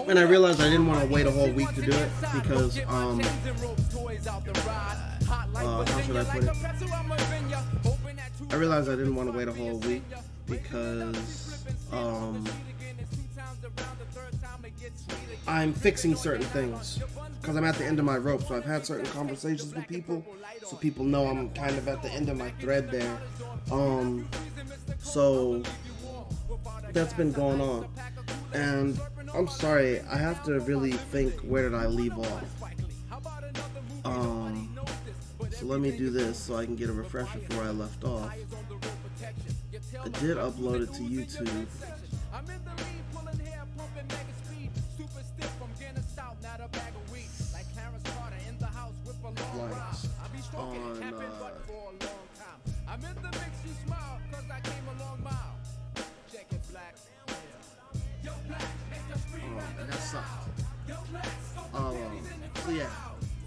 And I realized I didn't want to wait a whole week to do it because, how should I put it? I realized I didn't want to wait a whole week because, I'm fixing certain things because I'm at the end of my rope. So I've had certain conversations with people, so people know I'm kind of at the end of my thread there. So that's been going on, and I'm sorry, I have to really think, where did I leave off? So let me do this so I can get a refresher for where I left off. I did upload it to YouTube. Likes on that sucked. So yeah,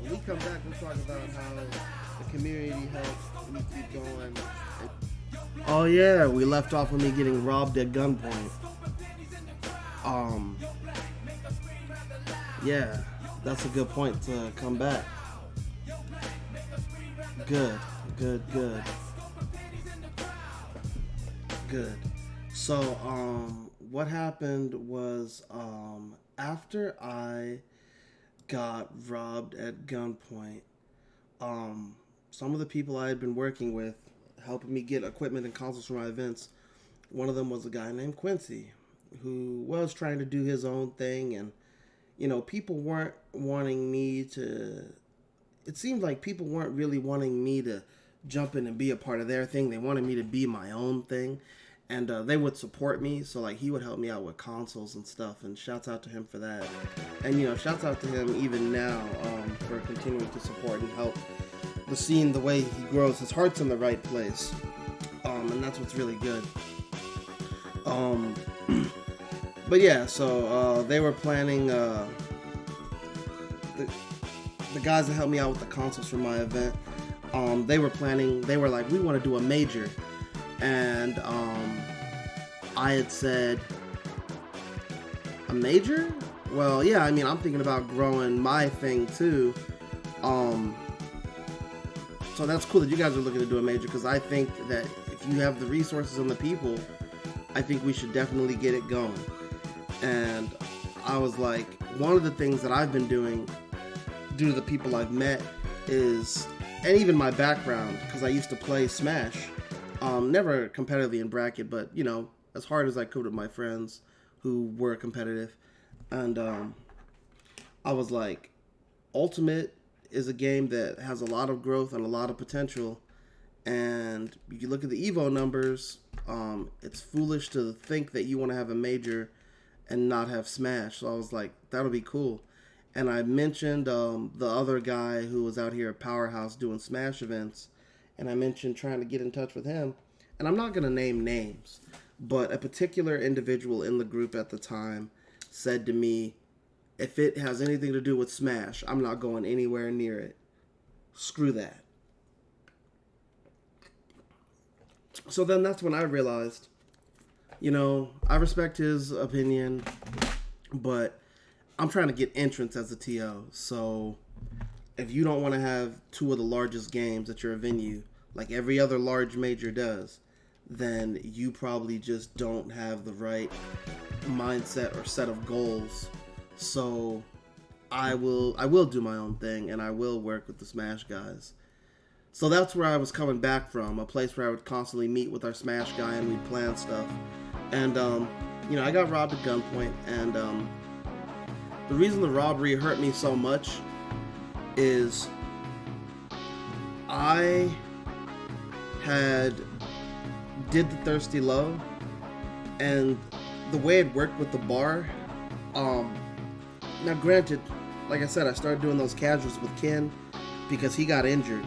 when we come back, we'll talk about how the community helps me keep going. Oh yeah, we left off with me getting robbed at gunpoint. Yeah, that's a good point to come back. Good. So, what happened was, after I got robbed at gunpoint, some of the people I had been working with, helping me get equipment and consoles for my events, one of them was a guy named Quincy, who was trying to do his own thing, and, people weren't wanting me to... It seemed like people weren't really wanting me to jump in and be a part of their thing. They wanted me to be my own thing. And they would support me. So, he would help me out with consoles and stuff. And shouts out to him for that. And, shouts out to him even now for continuing to support and help the scene the way he grows. His heart's in the right place. And that's what's really good. But, yeah, so they were planning... The guys that helped me out with the consoles for my event, they were like, we want to do a major. And I had said, a major? Well, yeah, I'm thinking about growing my thing too. So that's cool that you guys are looking to do a major, because I think that if you have the resources and the people, I think we should definitely get it going. And I was like, one of the things that I've been doing due to the people I've met is, and even my background, because I used to play Smash, never competitively in bracket, but as hard as I could with my friends who were competitive. And I was like, Ultimate is a game that has a lot of growth and a lot of potential, and you look at the Evo numbers, it's foolish to think that you want to have a major and not have Smash. So I was like, that'll be cool. And I mentioned the other guy who was out here at Powerhouse doing Smash events. And I mentioned trying to get in touch with him. And I'm not going to name names, but a particular individual in the group at the time said to me, if it has anything to do with Smash, I'm not going anywhere near it. Screw that. So then that's when I realized, I respect his opinion, but I'm trying to get entrance as a TO, so if you don't want to have two of the largest games at your venue, like every other large major does, then you probably just don't have the right mindset or set of goals. So I will do my own thing, and I will work with the Smash guys. So that's where I was coming back from, a place where I would constantly meet with our Smash guy and we'd plan stuff. And, I got robbed at gunpoint, and the reason the robbery hurt me so much is I did the Thirsty Low, and the way it worked with the bar, now granted, like I said, I started doing those casuals with Ken because he got injured.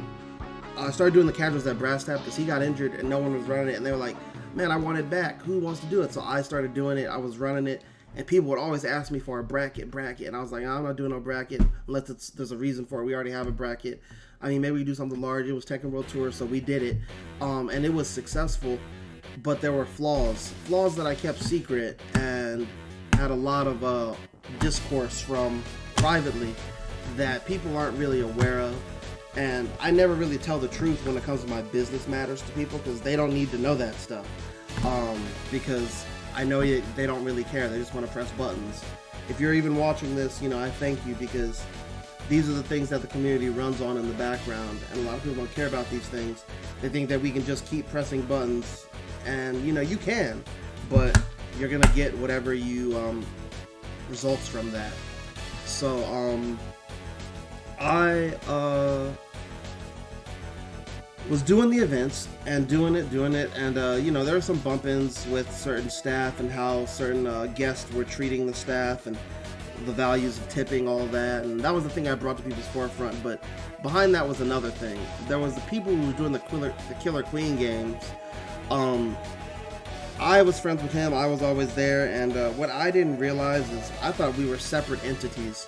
I started doing the casuals at Brass Tap because he got injured and no one was running it, and they were like, man, I want it back. Who wants to do it? So I started doing it. I was running it. And people would always ask me for a bracket. And I was like, I'm not doing no bracket unless there's a reason for it. We already have a bracket. Maybe we do something large. It was Tekken World Tour, so we did it. And it was successful, but there were flaws that I kept secret and had a lot of discourse from privately that people aren't really aware of. And I never really tell the truth when it comes to my business matters to people, because they don't need to know that stuff. Because I know they don't really care. They just want to press buttons. If you're even watching this, I thank you, because these are the things that the community runs on in the background, and a lot of people don't care about these things. They think that we can just keep pressing buttons, and you can, but you're gonna get whatever you results from that. So I was doing the events and doing it, and there were some bump-ins with certain staff and how certain guests were treating the staff and the values of tipping, all that, and that was the thing I brought to people's forefront. But behind that was another thing. There was the people who were doing the Killer Queen games. I was friends with him. I was always there, and what I didn't realize is I thought we were separate entities.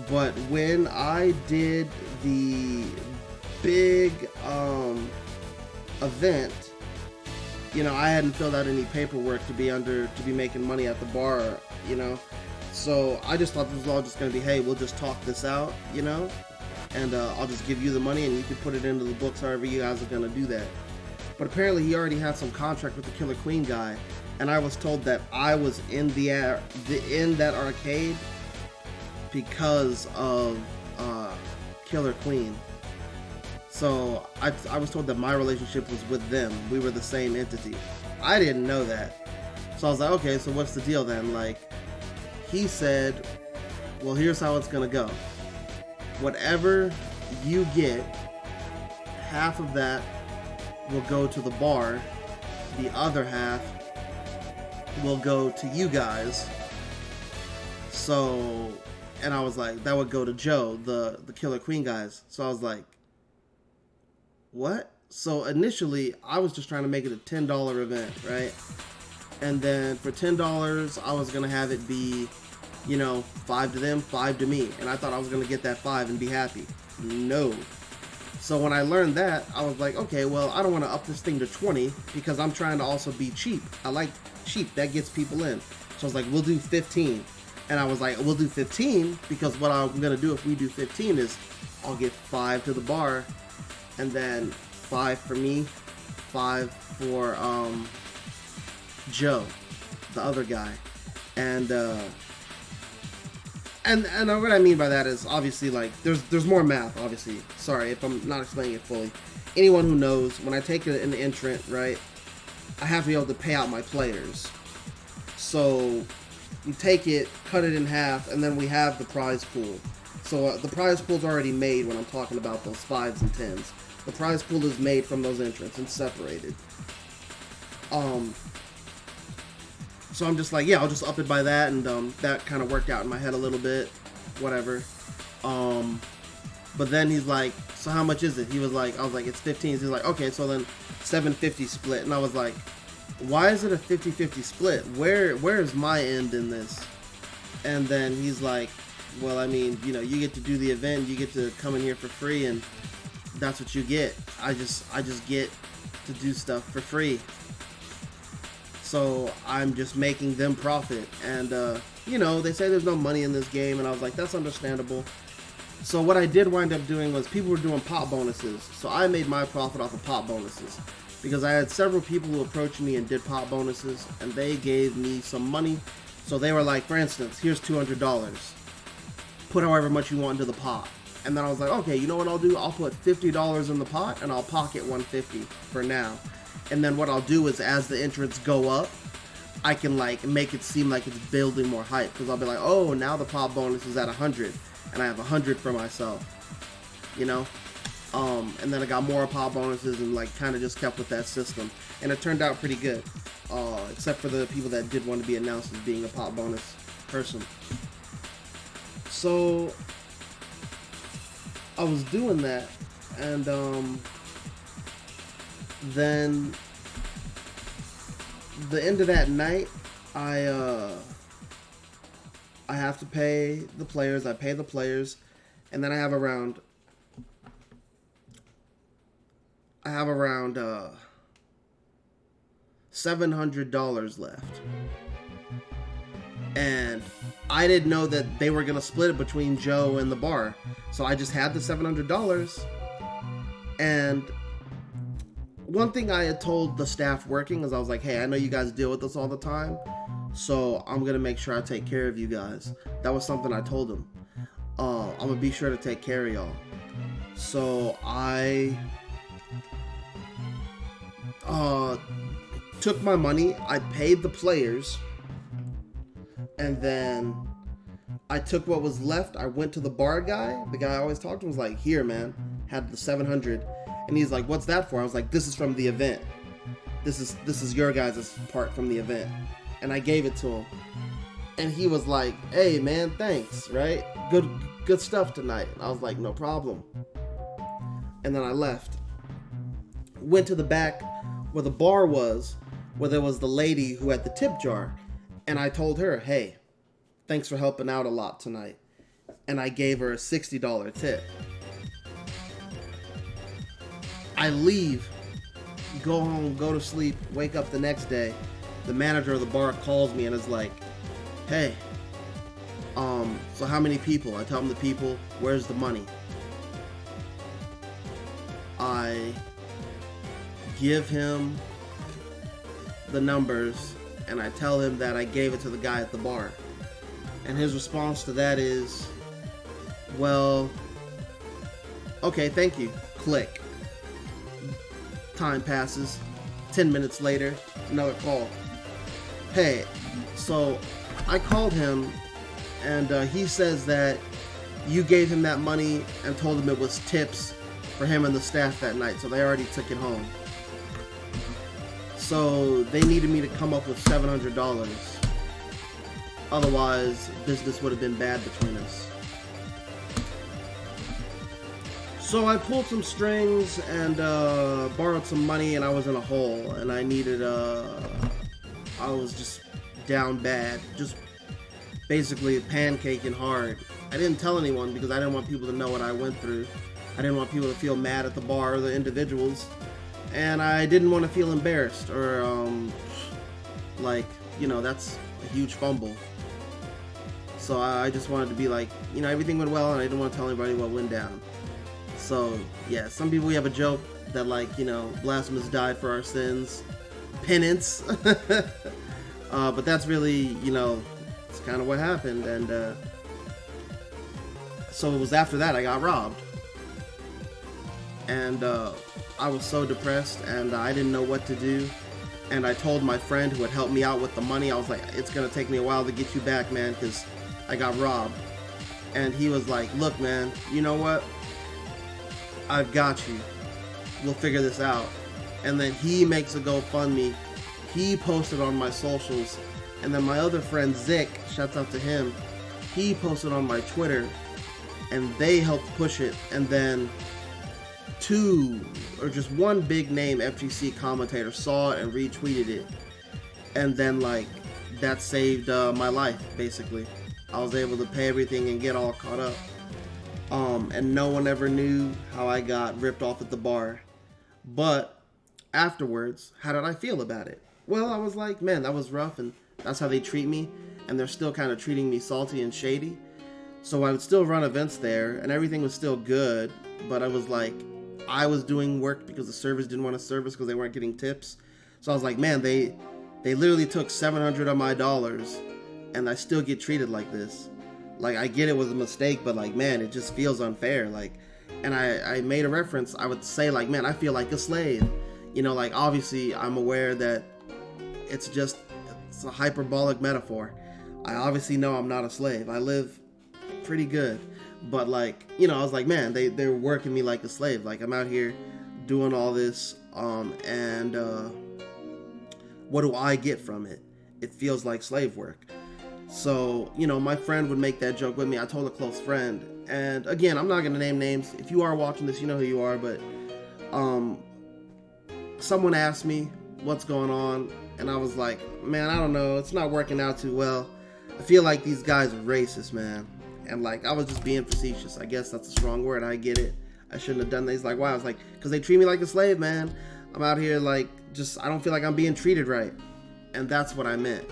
But when I did the big event, I hadn't filled out any paperwork to be making money at the bar, So I just thought this was all just going to be, hey, we'll just talk this out, and I'll just give you the money and you can put it into the books however you guys are going to do that. But apparently he already had some contract with the Killer Queen guy, and I was told that I was in that arcade because of Killer Queen. So I was told that my relationship was with them. We were the same entity. I didn't know that. So I was like, okay, so what's the deal then? He said, well, here's how it's gonna go. Whatever you get, half of that will go to the bar. The other half will go to you guys. So, and I was like, that would go to Joe, the Killer Queen guys. So I was like, what? So initially, I was just trying to make it a $10 event, right? And then for $10, I was going to have it be, 5 to them, 5 to me. And I thought I was going to get that 5 and be happy. No. So when I learned that, I was like, okay, well, I don't want to up this thing to 20 because I'm trying to also be cheap. I like cheap. That gets people in. So I was like, we'll do 15. And I was like, we'll do 15 because what I'm going to do if we do 15 is I'll get 5 to the bar and then 5 for me, 5 for Joe, the other guy. And what I mean by that is obviously there's more math, obviously. Sorry if I'm not explaining it fully. Anyone who knows, when I take an entrant, right, I have to be able to pay out my players. So you take it, cut it in half, and then we have the prize pool. So the prize pool's already made when I'm talking about those 5s and 10s. The prize pool is made from those entrants and separated. So I'm just like, yeah, I'll just up it by that, and that kind of worked out in my head a little bit, whatever. But then he's like, so how much is it? I was like, it's 15. He's like, okay, so then 750 split. And I was like, why is it a 50-50 split? Where is my end in this? And then he's like, well, I mean, you get to do the event, you get to come in here for free, and that's what you get. I just get to do stuff for free. So I'm just making them profit. And, they say there's no money in this game, and I was like, that's understandable. So what I did wind up doing was people were doing pop bonuses. So I made my profit off of pop bonuses. Because I had several people who approached me and did pop bonuses, and they gave me some money. So they were like, for instance, here's $200. Put however much you want into the pot. And then I was like, okay, you know what I'll do? I'll put $50 in the pot, and I'll pocket $150 for now. And then what I'll do is, as the entrants go up, I can make it seem like it's building more hype. Because I'll be like, oh, now the pop bonus is at 100, and I have 100 for myself. And then I got more pop bonuses and kind of just kept with that system. And it turned out pretty good. Except for the people that did want to be announced as being a pop bonus person. So I was doing that, and then the end of that night, I have to pay the players. I pay the players, and then I have around $700 left. And I didn't know that they were gonna split it between Joe and the bar, so I just had the $700. And one thing I had told the staff working is I was like, hey, I know you guys deal with this all the time, so I'm gonna make sure I take care of you guys. That was something I told them. I'm gonna be sure to take care of y'all. So I took my money, I paid the players, and then I took what was left. I went to the bar guy. The guy I always talked to was like, here, man, had the 700. And he's like, what's that for? I was like, this is from the event. This is your guys' part from the event. And I gave it to him. And he was like, hey, man, thanks, right? Good stuff tonight. And I was like, no problem. And then I left. Went to the back where the bar was, where there was the lady who had the tip jar. And I told her, hey, thanks for helping out a lot tonight. And I gave her a $60 tip. I leave, go home, go to sleep, wake up the next day. The manager of the bar calls me and is like, hey, so how many people? I tell him the people, where's the money? I give him the numbers and I tell him that I gave it to the guy at the bar. And his response to that is, well, okay, thank you. Click. Time passes. 10 minutes later, another call. Hey, so I called him and he says that you gave him that money and told him it was tips for him and the staff that night, so they already took it home. So they needed me to come up with $700. Otherwise, business would have been bad between us. So I pulled some strings and borrowed some money, and I was in a hole, and I needed, I was just down bad, just basically pancaking hard. I didn't tell anyone because I didn't want people to know what I went through. I didn't want people to feel mad at the bar or the individuals, and I didn't want to feel embarrassed or, like, you know, that's a huge fumble. So I just wanted to be like, you know, everything went well, and I didn't want to tell anybody what went down. So, yeah, some people, we have a joke that, like, you know, Blasphemous died for our sins. Penance. But that's really, you know, it's kind of what happened. And so it was after that I got robbed. And I was so depressed, and I didn't know what to do. And I told my friend who had helped me out with the money, I was like, it's going to take me a while to get you back, man, because I got robbed. And he was like, look, man, you know what? I've got you. We'll figure this out. And then he makes a GoFundMe. He posted on my socials. And then my other friend, Zick, shouts out to him, he posted on my Twitter. And they helped push it. And then two, or just one big name FGC commentator saw it and retweeted it. And then, like, that saved my life, basically. I was able to pay everything and get all caught up. And no one ever knew how I got ripped off at the bar. But afterwards, how did I feel about it? Well, I was like, man, that was rough, and that's how they treat me, and they're still kind of treating me salty and shady. So I would still run events there, and everything was still good, but I was like, I was doing work because the servers didn't want to service because they weren't getting tips. So I was like, man, they literally took $700 of my dollars, and I still get treated like this. Like, I get it was a mistake, but, like, man, it just feels unfair. Like, and I made a reference. I would say, like, man, I feel like a slave. You know, like, obviously, I'm aware that it's a hyperbolic metaphor. I obviously know I'm not a slave. I live pretty good. But, like, you know, I was like, man, they're working me like a slave. Like, I'm out here doing all this, and what do I get from it? It feels like slave work. So, you know, my friend would make that joke with me. I told a close friend. And again, I'm not going to name names. If you are watching this, you know who you are. But someone asked me what's going on. And I was like, man, I don't know. It's not working out too well. I feel like these guys are racist, man. And, like, I was just being facetious. I guess that's a strong word. I get it. I shouldn't have done that. He's like, wow. I was like, because they treat me like a slave, man. I'm out here, like, just, I don't feel like I'm being treated right. And that's what I meant.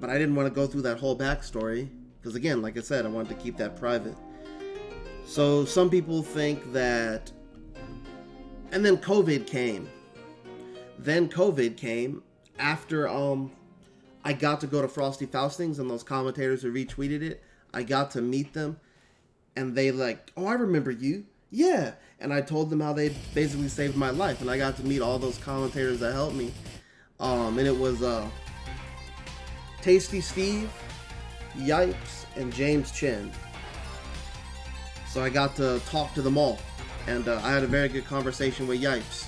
but I didn't want to go through that whole backstory because, again, like I said, I wanted to keep that private. So some people think that, and then COVID came. Then COVID came after I got to go to Frosty Faustings, and those commentators who retweeted it, I got to meet them, and they like, oh, I remember you. Yeah. And I told them how they basically saved my life, and I got to meet all those commentators that helped me. And it was Tasty Steve, Yipes, and James Chen. So I got to talk to them all, and I had a very good conversation with Yipes.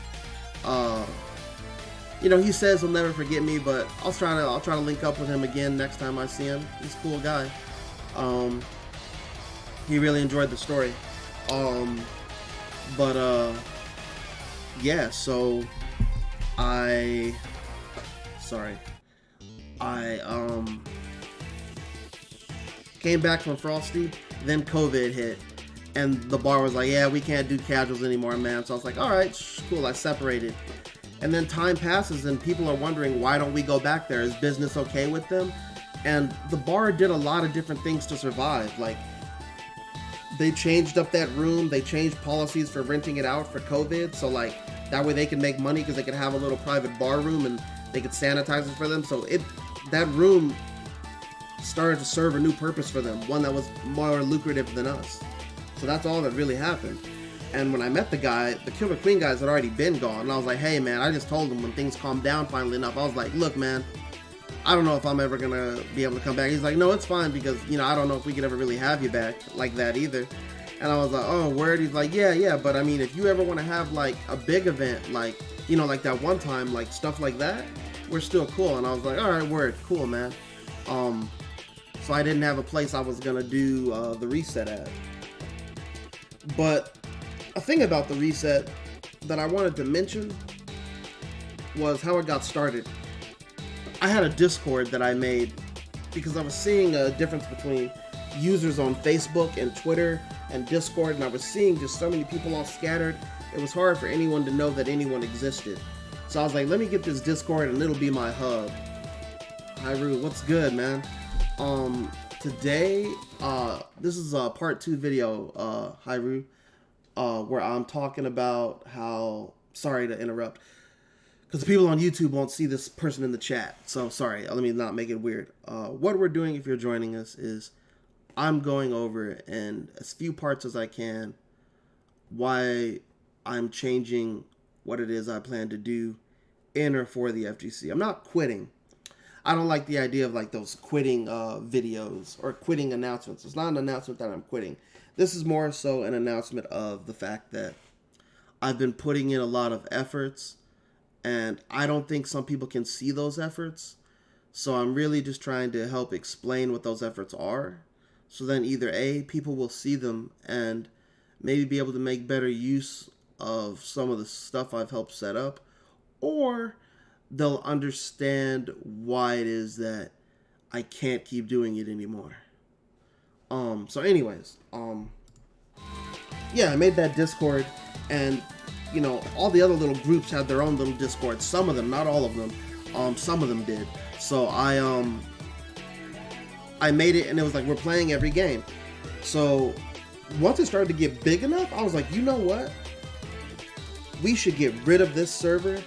You know, he says he'll never forget me, but I'll try to link up with him again next time I see him. He's a cool guy. He really enjoyed the story. Yeah, so I came back from Frosty, then COVID hit, and the bar was like, yeah, we can't do casuals anymore, man. So I was like, all right, cool, I separated. And then time passes and people are wondering, why don't we go back there? Is business okay with them? And the bar did a lot of different things to survive. Like, they changed up that room. They changed policies for renting it out for COVID. So, like, that way they can make money because they could have a little private bar room and they could sanitize it for them. So that room started to serve a new purpose for them, one that was more lucrative than us. So that's all that really happened. And when I met the guy, the Killer Queen guys had already been gone. And I was like, hey, man, I just told him when things calmed down finally enough. I was like, look, man, I don't know if I'm ever going to be able to come back. He's like, no, it's fine because, you know, I don't know if we could ever really have you back like that either. And I was like, oh, word? He's like, yeah. But I mean, if you ever want to have like a big event, like, you know, like that one time, like stuff like that, we're still cool. And I was like, all right, word, cool, man. So I didn't have a place I was going to do the reset at. But a thing about the reset that I wanted to mention was how it got started. I had a Discord that I made because I was seeing a difference between users on Facebook and Twitter and Discord, and I was seeing just so many people all scattered. It was hard for anyone to know that anyone existed. So I was like, let me get this Discord and it'll be my hub. Hyru, what's good, man? Today, this is a part 2 video, Hyru, where I'm talking about how, sorry to interrupt, because the people on YouTube won't see this person in the chat, so sorry, let me not make it weird. What we're doing, if you're joining us, is I'm going over in as few parts as I can why I'm changing what it is I plan to do in or for the FGC. I'm not quitting. I don't like the idea of like those quitting videos or quitting announcements. It's not an announcement that I'm quitting. This is more so an announcement of the fact that I've been putting in a lot of efforts and I don't think some people can see those efforts. So I'm really just trying to help explain what those efforts are. So then either A, people will see them and maybe be able to make better use of some of the stuff I've helped set up, or they'll understand why it is that I can't keep doing it anymore. So anyways, yeah, I made that Discord, and you know, all the other little groups had their own little Discord. Some of them, not all of them. Some of them did. So I made it, and it was like, we're playing every game. So once it started to get big enough, I was like, you know what? We should get rid of this server,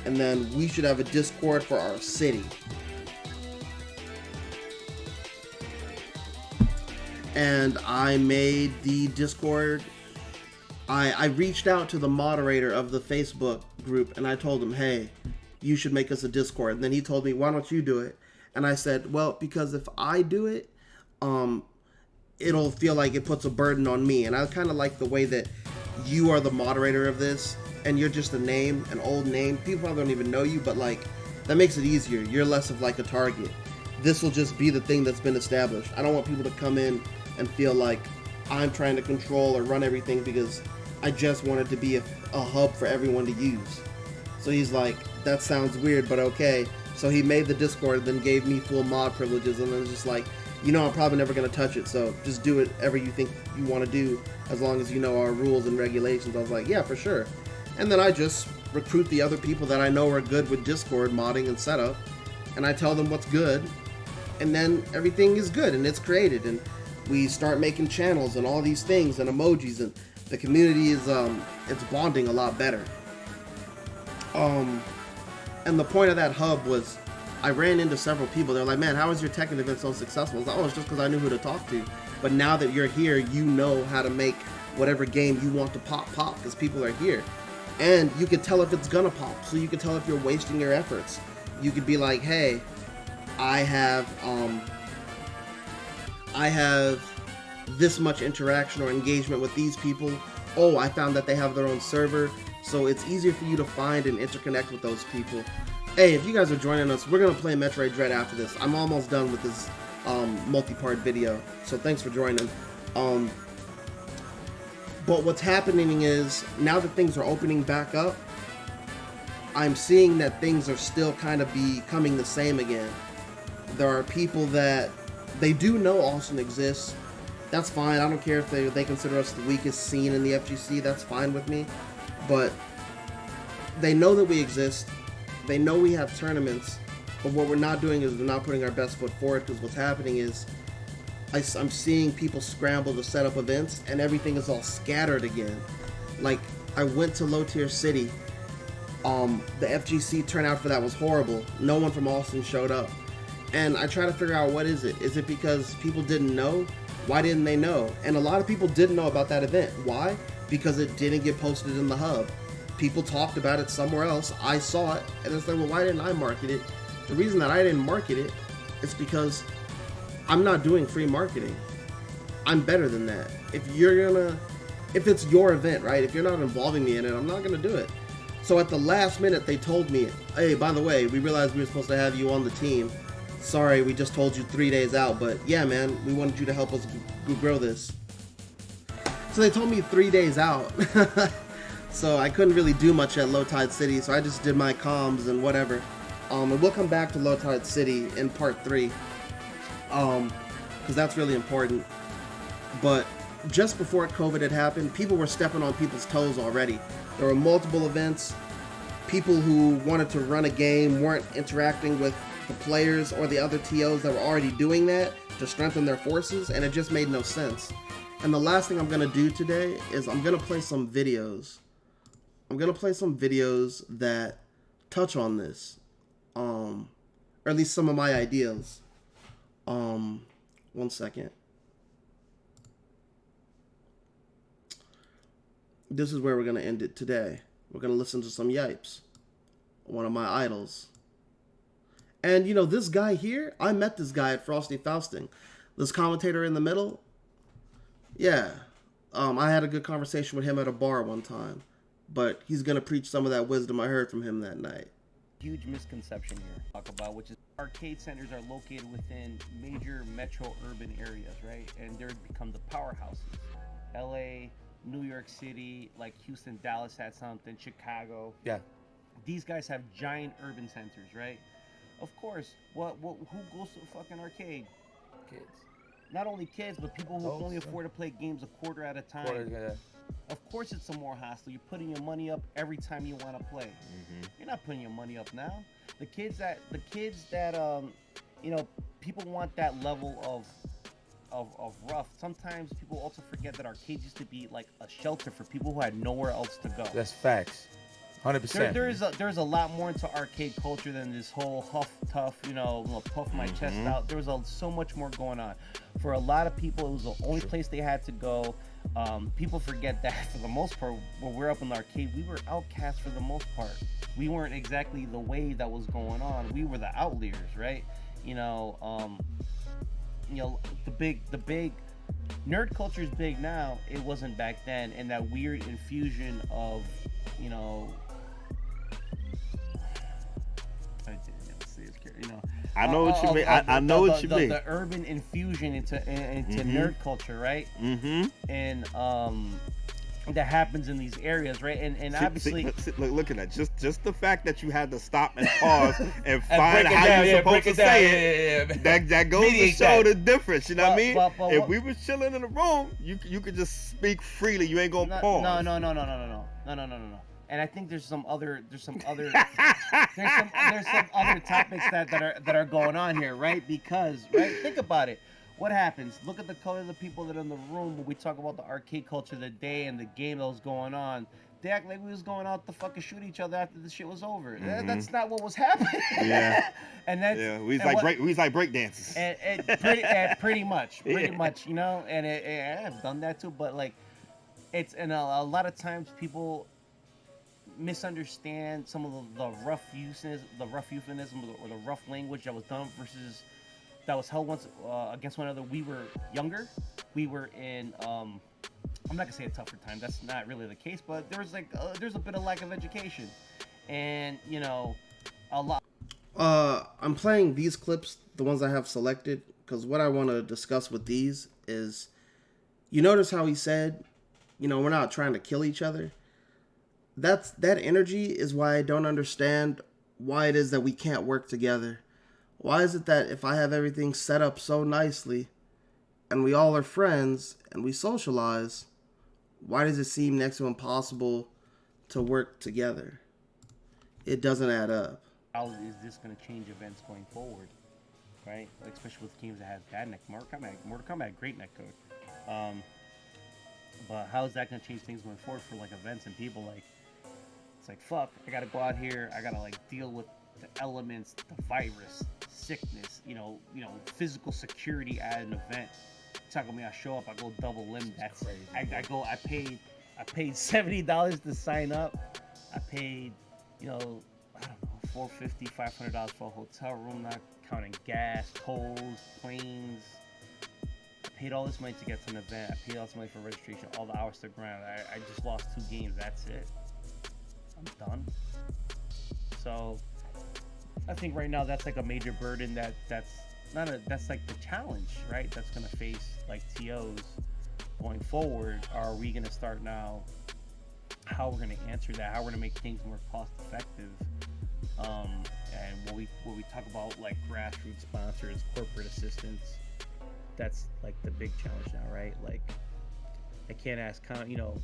and then we should have a Discord for our city. And I made the Discord. I reached out to the moderator of the Facebook group, and I told him, hey, you should make us a Discord. And then he told me, why don't you do it? And I said, well, because if I do it, it'll feel like it puts a burden on me. And I kind of like the way that you are the moderator of this, and you're just a name, an old name. People probably don't even know you, but like, that makes it easier. You're less of like a target. This will just be the thing that's been established. I don't want people to come in and feel like I'm trying to control or run everything because I just want it to be a hub for everyone to use. So he's like, that sounds weird, but okay. So he made the Discord and then gave me full mod privileges, and then just like, you know, I'm probably never going to touch it, so just do whatever you think you want to do as long as you know our rules and regulations. I was like, yeah, for sure. And then I just recruit the other people that I know are good with Discord modding and setup, and I tell them what's good, and then everything is good and it's created, and we start making channels and all these things and emojis, and the community is it's bonding a lot better. And the point of that hub was, I ran into several people. They're like, man, how was your Tekken event so successful? I was like, oh, it's just because I knew who to talk to. But now that you're here, you know how to make whatever game you want to pop, because people are here. And you can tell if it's gonna pop, so you can tell if you're wasting your efforts. You could be like, hey, I have this much interaction or engagement with these people. Oh, I found that they have their own server, so it's easier for you to find and interconnect with those people. Hey, if you guys are joining us, we're gonna play Metroid Dread after this. I'm almost done with this multi-part video, so thanks for joining. But what's happening is, now that things are opening back up, I'm seeing that things are still kind of becoming the same again. There are people that they do know Austin exists. That's fine. I don't care if they consider us the weakest scene in the FGC. That's fine with me. But they know that we exist. They know we have tournaments. But what we're not doing is we're not putting our best foot forward, because what's happening is I'm seeing people scramble to set up events, and everything is all scattered again. Like, I went to Low Tier City. The FGC turnout for that was horrible. No one from Austin showed up. And I try to figure out, what is it? Is it because people didn't know? Why didn't they know? And a lot of people didn't know about that event. Why? Because it didn't get posted in the hub. People talked about it somewhere else. I saw it, and it's like, well, why didn't I market it? The reason that I didn't market it is because I'm not doing free marketing. I'm better than that. If it's your event, right? If you're not involving me in it, I'm not gonna do it. So at the last minute, they told me, hey, by the way, we realized we were supposed to have you on the team. Sorry, we just told you 3 days out, but yeah, man, we wanted you to help us grow this. So they told me 3 days out. So I couldn't really do much at Low Tide City, so I just did my comms and whatever. And we'll come back to Low Tide City in part 3. Because that's really important. But just before COVID had happened, people were stepping on people's toes already. There were multiple events. People who wanted to run a game weren't interacting with the players or the other TOs that were already doing that to strengthen their forces, and it just made no sense. And the last thing I'm going to do today is I'm going to play some videos. I'm going to play some videos that touch on this. Or at least some of my ideas. 1 second. This is where we're going to end it today. We're going to listen to some yipes. One of my idols. And, you know, this guy here, I met this guy at Frosty Fausting. This commentator in the middle, yeah. I had a good conversation with him at a bar one time. But he's going to preach some of that wisdom I heard from him that night. Huge misconception here talk about, which is arcade centers are located within major metro urban areas, right? And they're become the powerhouses. LA, New York City, like Houston, Dallas had something, Chicago. Yeah. These guys have giant urban centers, right? Of course, who goes to a fucking arcade? Kids. Not only kids, but people who can only afford to play games a quarter at a time. Of course it's a more hostile. You're putting your money up every time you want to play. Mm-hmm. You're not putting your money up now. The kids that you know, people want that level of rough. Sometimes people also forget that arcades used to be like a shelter for people who had nowhere else to go. That's facts. 100%. There's a lot more into arcade culture than this whole huff tough, you know, puff my chest out. There was so much more going on. For a lot of people, it was the only place they had to go. People forget that for the most part, when we're up in the arcade, we were outcasts for the most part. We weren't exactly the wave that was going on. We were the outliers, right? You know, the big nerd culture is big now. It wasn't back then, and that weird infusion of, you know, I know what you mean. I know what you mean. The urban infusion into nerd culture, right? Mm-hmm. And that happens in these areas, right? And obviously, look at that. Just the fact that you had to stop and pause and find how you're supposed to say it. That goes to show the difference. You know what I mean? If we were chilling in a room, you could just speak freely. You ain't gonna pause. No. and I think there's some other there's some other topics that are going on here, right? Because think about it. What happens? Look at the color of the people that are in the room when we talk about the arcade culture of the day and the game that was going on. They act like we was going out to fucking shoot each other after the shit was over. Mm-hmm. That's not what was happening. Yeah. And that's we was like break dancers. And pretty much, you know. And I've done that too, but like, it's and a lot of times people misunderstand some of the rough euphemism or the rough language that was done versus that was held once against one another. We were younger. We were in I'm not gonna say a tougher time. That's not really the case, but there's a bit of lack of education, and you know, a lot. I'm playing these clips, the ones I have selected, because what I want to discuss with these is, you notice how he said, you know, we're not trying to kill each other. That energy is why I don't understand why it is that we can't work together. Why is it that if I have everything set up so nicely, and we all are friends and we socialize, why does it seem next to impossible to work together? It doesn't add up. How is this going to change events going forward, right? Like, especially with games that have bad Mortal Kombat, great netcode. But how is that going to change things going forward for like events and people? Like, it's like, fuck, I got to go out here, I got to like deal with the elements, the virus, sickness, you know, physical security at an event. Talking me, I show up, I go double limb. That's crazy. I paid $70 to sign up. I paid, you know, I don't know, $450, $500 for a hotel room, not counting gas, tolls, planes. I paid all this money to get to an event. I paid all this money for registration, all the hours to ground. I just lost 2 games. That's it. I'm done. So I think right now that's like a major burden that's like the challenge, right? That's gonna face like TOs going forward. Are we gonna start now? How we're gonna answer that? How we're gonna make things more cost effective? And when we talk about like grassroots sponsors, corporate assistance, that's like the big challenge now, right? Like I can't ask, you know.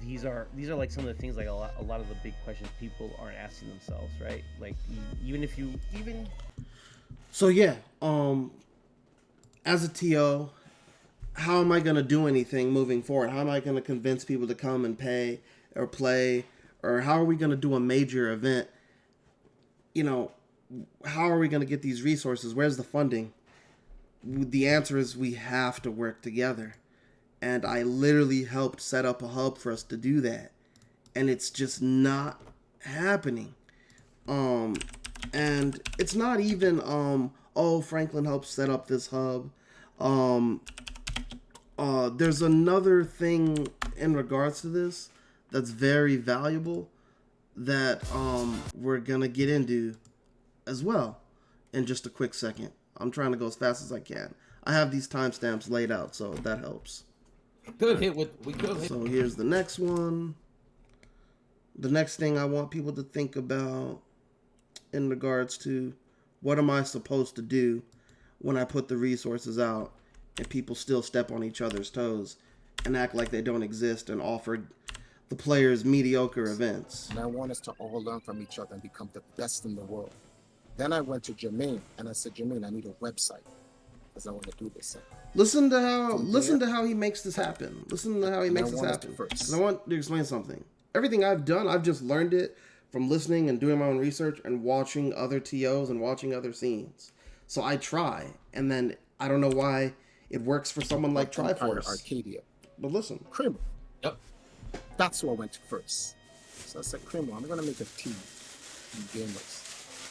These are like some of the things, like a lot of the big questions people aren't asking themselves, right? Like So yeah, as a TO, how am I gonna do anything moving forward? How am I gonna convince people to come and pay or play, or how are we gonna do a major event? You know, how are we gonna get these resources? Where's the funding? The answer is we have to work together. And I literally helped set up a hub for us to do that. And it's just not happening. And it's not even, Franklin helped set up this hub. There's another thing in regards to this that's very valuable that we're going to get into as well in just a quick second. I'm trying to go as fast as I can. I have these timestamps laid out, so that helps. So here's the next one. The next thing I want people to think about in regards to what am I supposed to do when I put the resources out and people still step on each other's toes and act like they don't exist and offer the players mediocre events. And I want us to all learn from each other and become the best in the world. Then I went to Jermaine and I said, Jermaine, I need a website because I want to do this. Listen to how he makes this happen. Listen to how he makes this happen. I want to explain something. Everything I've done, I've just learned it from listening and doing my own research and watching other TOs and watching other scenes. So I try, and then I don't know why it works for someone like Triforce. Arcadia. But listen. Crimo. Yep. That's who I went to first. So I said, Crimo, I'm going to make a team in gamers.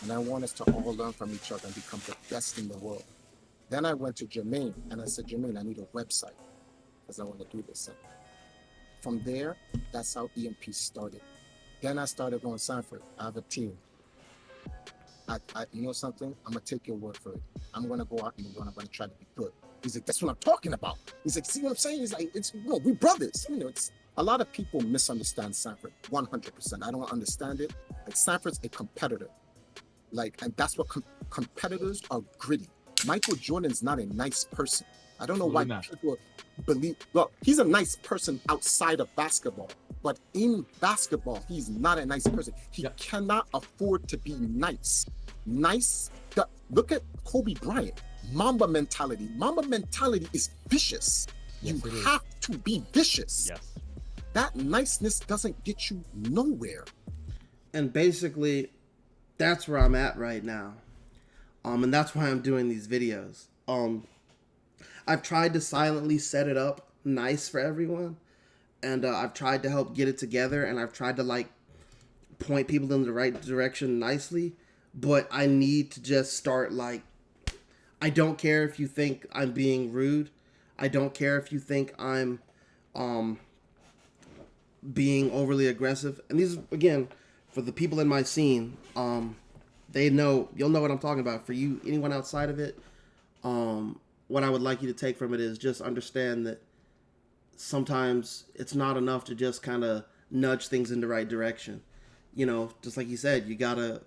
And I want us to all learn from each other and become the best in the world. Then I went to Jermaine and I said, Jermaine, I need a website because I want to do this. From there, that's how EMP started. Then I started going, Sanford, I have a team. You know something? I'm going to take your word for it. I'm going to go out and I'm going to try to be good. He's like, that's what I'm talking about. He's like, see what I'm saying? He's like, we brothers. You know, it's a lot of people misunderstand Sanford 100%. I don't understand it. Like, Sanford's a competitor. Like, and that's what competitors are gritty. Michael Jordan's not a nice person. I don't know why people believe. Well, he's a nice person outside of basketball, But in basketball, he's not a nice person. He cannot afford to be nice. Look at Kobe Bryant. Mamba mentality. Mamba mentality is vicious. You have to be vicious. Yes. That niceness doesn't get you nowhere. And basically, that's where I'm at right now. And that's why I'm doing these videos. I've tried to silently set it up nice for everyone. And I've tried to help get it together. And I've tried to, like, point people in the right direction nicely. But I need to just start, like, I don't care if you think I'm being rude. I don't care if you think I'm being overly aggressive. And these, again, for the people in my scene, you'll know what I'm talking about. For you, anyone outside of it, what I would like you to take from it is just understand that sometimes it's not enough to just kind of nudge things in the right direction. You know, just like you said, you got to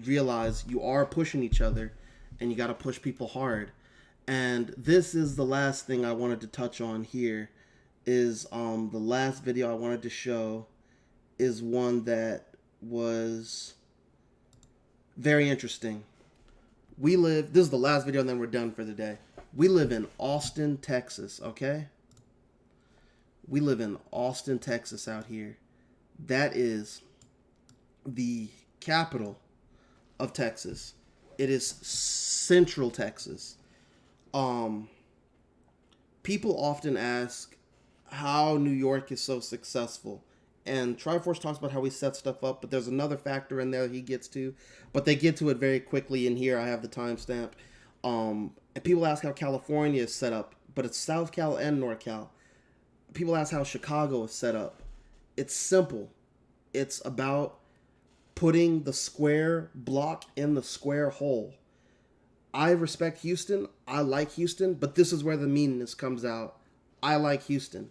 realize you are pushing each other and you got to push people hard. And this is the last thing I wanted to touch on here is the last video I wanted to show is one that was very interesting. This is the last video and then we're done for the day. We live in Austin, Texas, okay? We live in Austin, Texas out here. That is the capital of Texas. It is Central Texas. People often ask how New York is so successful. And Triforce talks about how we set stuff up, but there's another factor in there he gets to. But they get to it very quickly, and here I have the timestamp. And people ask how California is set up, but it's South Cal and North Cal. People ask how Chicago is set up. It's simple. It's about putting the square block in the square hole. I respect Houston. I like Houston, but this is where the meanness comes out. I like Houston.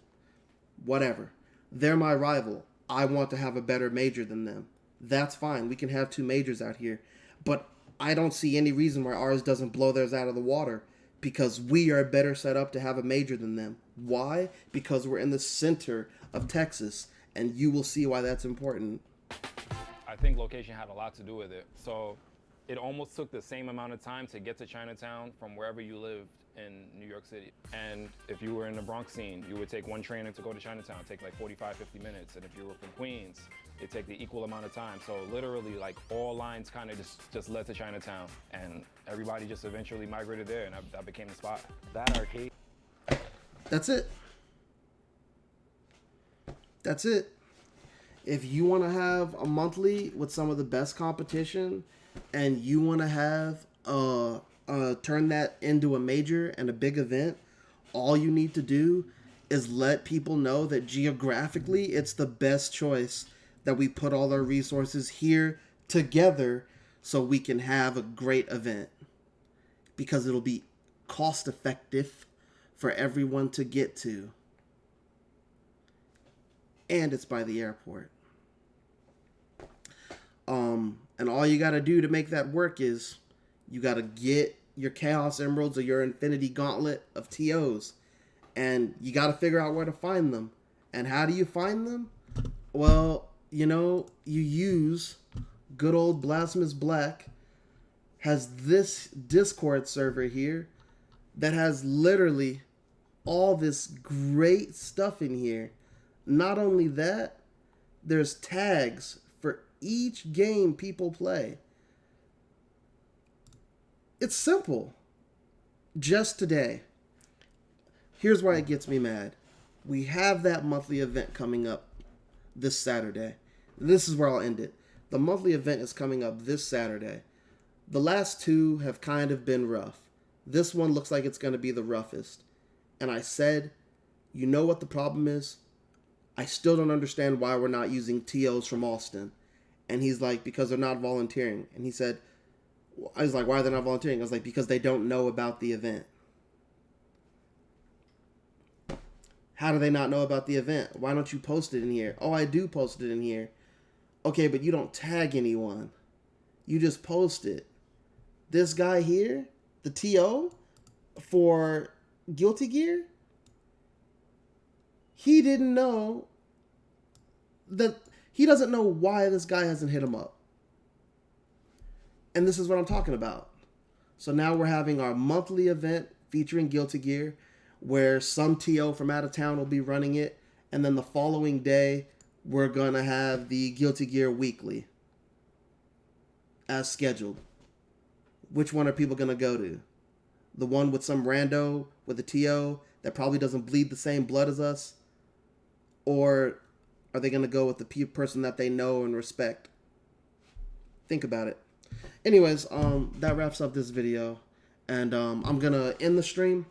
Whatever. They're my rival. I want to have a better major than them. That's fine. We can have two majors out here. But I don't see any reason why ours doesn't blow theirs out of the water because we are better set up to have a major than them. Why? Because we're in the center of Texas, and you will see why that's important. I think location had a lot to do with it. So it almost took the same amount of time to get to Chinatown from wherever you lived in New York City. And if you were in the Bronx scene, you would take one train to go to Chinatown, take like 45, 50 minutes. And if you were from Queens, it'd take the equal amount of time. So literally like all lines kind of just led to Chinatown, and everybody just eventually migrated there, and that became the spot. That arcade. That's it. That's it. If you want to have a monthly with some of the best competition and you want to have turn that into a major and a big event, all you need to do is let people know that geographically it's the best choice, that we put all our resources here together so we can have a great event, because it'll be cost effective for everyone to get to, and it's by the airport. And all you got to do to make that work is you got to get your Chaos Emeralds or your Infinity Gauntlet of TOs, and you got to figure out where to find them. And how do you find them? Well, you know, you use good old Blasphemous Black has this Discord server here that has literally all this great stuff in here. Not only that, there's tags for each game people play. It's simple. Just today, here's why it gets me mad. We have that monthly event coming up this Saturday. This is where I'll end it. The monthly event is coming up this Saturday. The last two have kind of been rough. This one looks like it's going to be the roughest. And I said, you know what the problem is? I still don't understand why we're not using TOs from Austin. And he's like, because they're not volunteering. And he said, I was like, why are they not volunteering? I was like, because they don't know about the event. How do they not know about the event? Why don't you post it in here? Oh, I do post it in here. Okay, but you don't tag anyone. You just post it. This guy here, the TO for Guilty Gear, he didn't know that he doesn't know why this guy hasn't hit him up. And this is what I'm talking about. So now we're having our monthly event featuring Guilty Gear, where some TO from out of town will be running it, and then the following day we're gonna have the Guilty Gear Weekly as scheduled. Which one are people gonna go to? The one with some rando with a TO that probably doesn't bleed the same blood as us? Or are they gonna go with the person that they know and respect? Think about it. Anyways, that wraps up this video, and I'm gonna end the stream.